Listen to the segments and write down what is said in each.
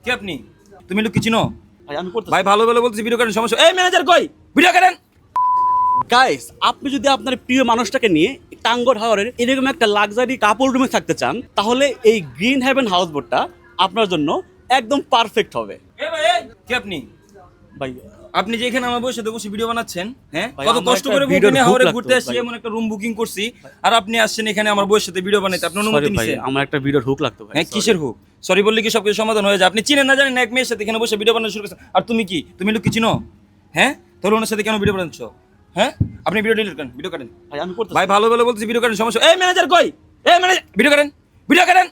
কে আপনি? তুমি লোক কি চিনো? ভাই আমি করতেছি। ভাই ভালো ভালো বলতেছি, ভিডিও করেন, সমস্যা। এই ম্যানেজার কই? ভিডিও করেন। গাইস, আপনি যদি আপনার প্রিয় মানুষটাকে নিয়ে টাঙ্গর হাওরের এরকম একটা লাক্সারি কাপল রুমে থাকতে চান, তাহলে এই গ্রিন হেভেন হাউস বোটটা আপনার জন্য একদম পারফেক্ট হবে। এই ভাই, এই কে আপনি? ভাই আপনি যে এখানে আমার বসে বসে ভিডিও বানাচ্ছেন, হ্যাঁ? ভাই, কত আমার কষ্ট একটা করে ভিডিওর বুকিং হুক হাওরে লাগতো, ঘুরতে আসছি, ভাই। এমন একটা রুম বুকিং করছি, আর আপনি আসছেন এখানে আমার বউয়ের সাথে ভিডিও বানাইতে, আপনি সরি অনুমতি ভাই, নিছেন? আমার একটা ভিডিওর হুক লাগতো ভাই। হ্যাঁ, কিসের হুক? সরি বললে কি সবকিছু সমাধান হয়ে যায়? আপনি চিনেন না জানেন না, এক মেয়ের সাথে এখানে বসে ভিডিও বানানো শুরু করছেন। আর তুমি কি? তুমি লোক কি চিনো? হ্যাঁ, তোর ওনার সাথে কেন ভিডিও বানাচ্ছ? হ্যাঁ, আপনি ভিডিও ডিলিট করেন, ভিডিও করেন। ভাই আমি করতেছি। ভাই ভালো ভালো বলতেছি, ভিডিও করেন, সমস্যা। এই ম্যানেজার কই? এই ম্যানেজার, ভিডিও করেন, ভিডিও করেন।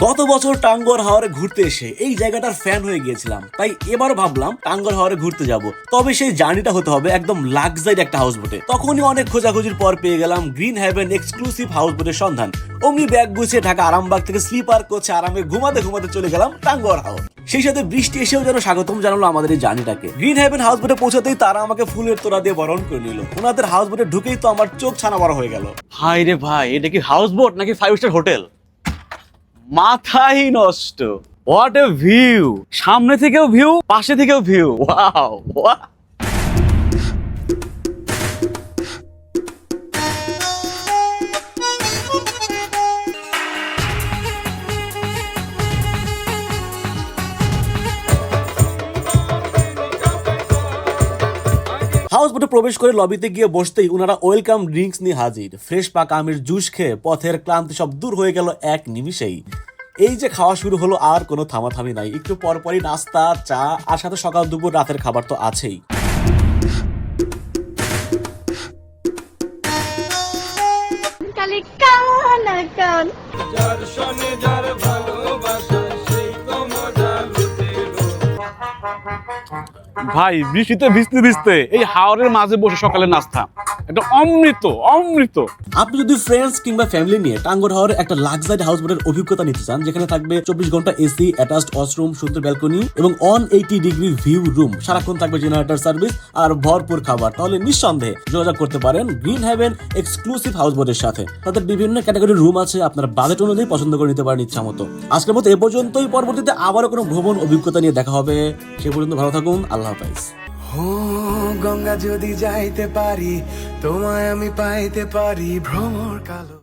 গত বছর টাঙ্গর হাওরে ঘুরতে এসে এই জায়গাটার ফ্যান হয়ে গিয়েছিলাম, তাই এবার ভাবলাম টাঙ্গর হাওরে ঘুরতে যাব। তবে সেই জার্নিটা হতে হবে একদম লাক্সারি একটা হাউস বোটে। তখনই অনেক খোঁজাখুঁজির পর পেয়ে গেলাম গ্রিন হেভেন এক্সক্লুসিভ হাউস বোটের সন্ধান। অমনি ব্যাগ গুছিয়ে ঢাকা আরামবাগ থেকে স্লিপার কোচে আরামে ঘুমাতে ঘুমাতে চলে গেলাম টাঙ্গর হাওর। সেই সাথে বৃষ্টি এসেও যেন স্বাগতম জানালো আমাদের এই জার্নিটাকে। গ্রিন হেভেন হাউস বোটে পৌঁছাতেই তারা আমাকে ফুলের তোড়া দিয়ে বরণ করে নিল। ওনাদের হাউস বোটে ঢুকেই তো আমার চোখ ছানা বড় হয়ে গেল। ভাই রে ভাই, এটা কি হাউস বোট নাকি 5 স্টার হোটেল? মাথাই নষ্ট। What a view! সামনে থেকেও ভিউ, পাশে থেকেও ভিউ। Wow wow. হাউস বোটে প্রবেশ করে লবিতে গিয়ে বসতেই ওনারা ওয়েলকাম ড্রিঙ্কস নিয়ে হাজির। ফ্রেশ পাকা আমের জুস খেয়ে পথের ক্লান্তি সব দূর হয়ে গেল এক নিমিষেই। এই যে খাওয়া শুরু হলো, আর কোনো থামাথামি নাই। একটু পরপরই নাস্তা, চা, আর সাথে সকাল দুপুর রাতের খাবার তো আছেই। কালে কানা কান ভাই বৃষ্টিতে ভিজতে ভিজতে এই হাওরের মাঝে বসে সকালের নাস্তা, এটা অমৃত অমৃত। আপনি যদি ফ্রেন্ডস কিংবা ফ্যামিলি নিয়ে টাঙ্গর হাওরে একটা লাক্সারি হাউস বোটের অভিজ্ঞতা নিতে চান, যেখানে থাকবে 24 ঘন্টা এসি, অ্যাটাচড ওয়াশরুম, সুন্দর ব্যালকনি এবং 180 ডিগ্রি ভিউ রুম, সারাক্ষণ থাকবে জেনারেটর সার্ভিস আর ভরপুর খাবার, তাহলে নিঃসন্দেহে যোগাযোগ করতে পারেন গ্রিন হেভেন এক্সক্লুসিভ হাউস বোটের সাথে। তাদের বিভিন্ন ক্যাটাগরির রুম আছে, আপনার বাজেট অনুযায়ী পছন্দ করে নিতে পারেন ইচ্ছা মতো। আজকের মতো এ পর্যন্তই। পরবর্তীতে আবারও কোনো ভ্রমণ অভিজ্ঞতা নিয়ে দেখা হবে। সে পর্যন্ত ভালো থাকুন। আল্লাহ হাফেজ। ও গঙ্গা যদি যাইতে পারি, তোমায় আমি পাইতে পারি ভ্রমর কালো।